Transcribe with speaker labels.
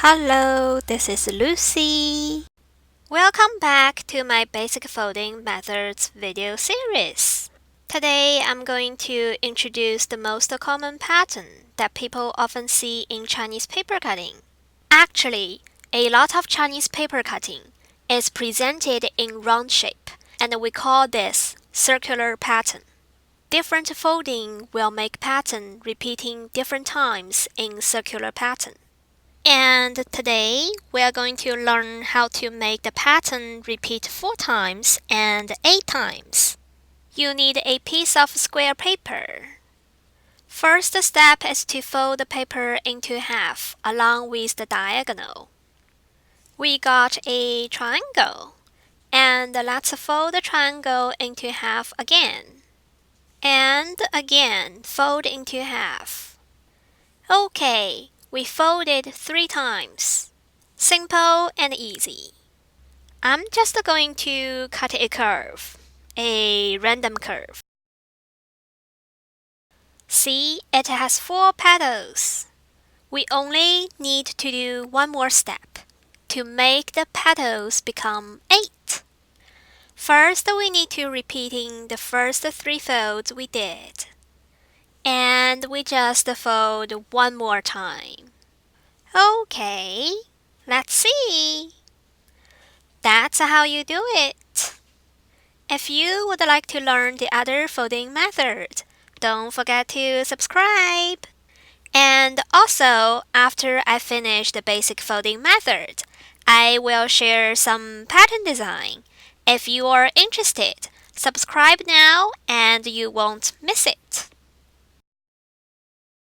Speaker 1: Hello, this is Lucy. Welcome back to my basic folding methods video series. Today I'm going to introduce the most common pattern that people often see in Chinese paper cutting. Actually, a lot of Chinese paper cutting is presented in round shape, and we call this circular pattern. Different folding will make pattern repeating different times in circular pattern. And today we are going to learn how to make the pattern repeat 4 times and 8 times. You need a piece of square paper. First step is to fold the paper into half along with the diagonal. We got a triangle, and let's fold the triangle into half again. And again, fold into half. Okay. We folded 3 times. Simple and easy. I'm just going to cut a curve, a random curve. See, it has 4 petals. We only need to do one more step to make the petals become 8. First, we need to repeating the first 3 folds we did. And we just fold one more time. Okay, let's see. That's how you do it. If you would like to learn the other folding method, don't forget to subscribe. And also, after I finish the basic folding method, I will share some pattern design. If you are interested, subscribe now and you won't miss it.